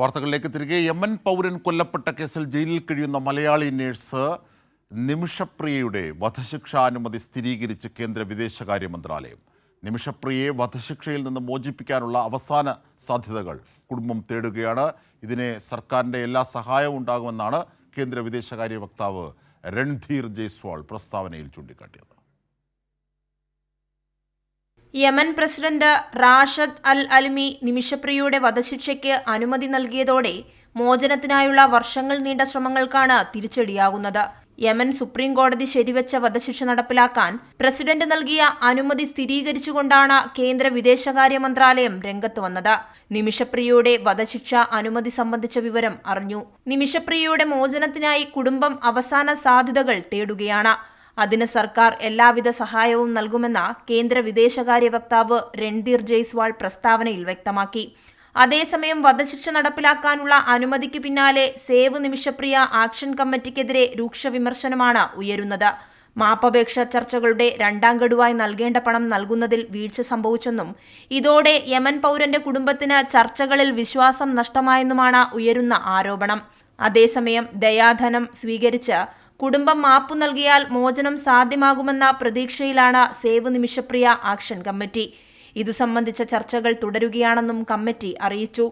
വാർത്തകളിലേക്ക് തിരികെ. യമൻ പൗരൻ കൊല്ലപ്പെട്ട കേസിൽ ജയിലിൽ കഴിയുന്ന മലയാളി നഴ്സ് നിമിഷപ്രിയയുടെ വധശിക്ഷാനുമതി സ്ഥിരീകരിച്ച് കേന്ദ്ര വിദേശകാര്യ മന്ത്രാലയം. നിമിഷപ്രിയയെ വധശിക്ഷയിൽ നിന്ന് മോചിപ്പിക്കാനുള്ള അവസാന സാധ്യതകൾ കുടുംബം തേടുകയാണ്. ഇതിനെ സർക്കാരിൻ്റെ എല്ലാ സഹായവും ഉണ്ടാകുമെന്നാണ് കേന്ദ്ര വിദേശകാര്യ വക്താവ് രൺധീർ ജയ്സ്വാൾ പ്രസ്താവനയിൽ ചൂണ്ടിക്കാട്ടിയത്. യമൻ പ്രസിഡന്റ് റാഷദ് അൽ അൽമി നിമിഷപ്രിയയുടെ വധശിക്ഷയ്ക്ക് അനുമതി നൽകിയതോടെ മോചനത്തിനായുള്ള വർഷങ്ങൾ നീണ്ട ശ്രമങ്ങൾക്കാണ് തിരിച്ചടിയാകുന്നത്. യമൻ സുപ്രീം കോടതി ശരിവെച്ച വധശിക്ഷ നടപ്പിലാക്കാൻ പ്രസിഡന്റ് നൽകിയ അനുമതി സ്ഥിരീകരിച്ചുകൊണ്ടാണ് കേന്ദ്ര വിദേശകാര്യ മന്ത്രാലയം രംഗത്ത് വന്നത്. നിമിഷപ്രിയയുടെ വധശിക്ഷ അനുമതി സംബന്ധിച്ച വിവരം അറിഞ്ഞു. നിമിഷപ്രിയയുടെ മോചനത്തിനായി കുടുംബം അവസാന സാധ്യതകൾ തേടുകയാണ്. അതിന് സർക്കാർ എല്ലാവിധ സഹായവും നൽകുമെന്ന് കേന്ദ്ര വിദേശകാര്യ വക്താവ് രൺധീർ ജയ്സ്വാൾ പ്രസ്താവനയിൽ വ്യക്തമാക്കി. അതേസമയം വധശിക്ഷ നടപ്പിലാക്കാനുള്ള അനുമതിക്ക് പിന്നാലെ സേവ് നിമിഷപ്രിയ ആക്ഷൻ കമ്മിറ്റിക്കെതിരെ രൂക്ഷ വിമർശനമാണ് ഉയരുന്നത്. മാപ്പപേക്ഷ ചർച്ചകളുടെ രണ്ടാം ഗഡുവായി നൽകേണ്ട പണം നൽകുന്നതിൽ വീഴ്ച സംഭവിച്ചെന്നും ഇതോടെ യമൻ പൗരന്റെ കുടുംബത്തിന് ചർച്ചകളിൽ വിശ്വാസം നഷ്ടമായെന്നുമാണ് ഉയരുന്ന ആരോപണം. അതേസമയം ദയാധനം സ്വീകരിച്ച് കുടുംബം മാപ്പു നൽകിയാൽ മോചനം സാധ്യമാകുമെന്ന പ്രതീക്ഷയിലാണ് സേവ് നിമിഷപ്രിയ ആക്ഷൻ കമ്മിറ്റി. ഇതു സംബന്ധിച്ച ചർച്ചകൾ തുടരുകയാണെന്നും കമ്മിറ്റി അറിയിച്ചു.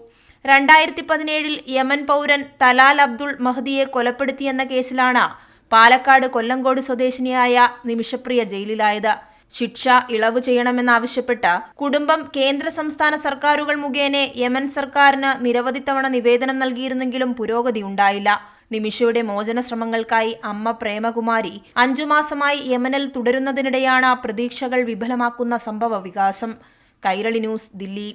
2017 യമൻ പൗരൻ തലാൽ അബ്ദുൾ മഹ്ദിയെ കൊലപ്പെടുത്തിയെന്ന കേസിലാണ് പാലക്കാട് കൊല്ലങ്കോട് സ്വദേശിനിയായ നിമിഷപ്രിയ ജയിലിലായത്. ശിക്ഷ ഇളവ് ചെയ്യണമെന്നാവശ്യപ്പെട്ട് കുടുംബം കേന്ദ്ര സംസ്ഥാന സർക്കാരുകൾ മുഖേന യമൻ സർക്കാരിന് നിരവധി തവണ നിവേദനം നൽകിയിരുന്നെങ്കിലും പുരോഗതി ഉണ്ടായില്ല. നിമിഷയുടെ മോചന ശ്രമങ്ങൾക്കായി അമ്മ പ്രേമകുമാരി 5 മാസമായി യമനിൽ തുടരുന്നതിനിടെയാണ് പ്രതീക്ഷകൾ വിഫലമാക്കുന്ന സംഭവ വികാസം. കൈരളി ന്യൂസ്, ദില്ലി.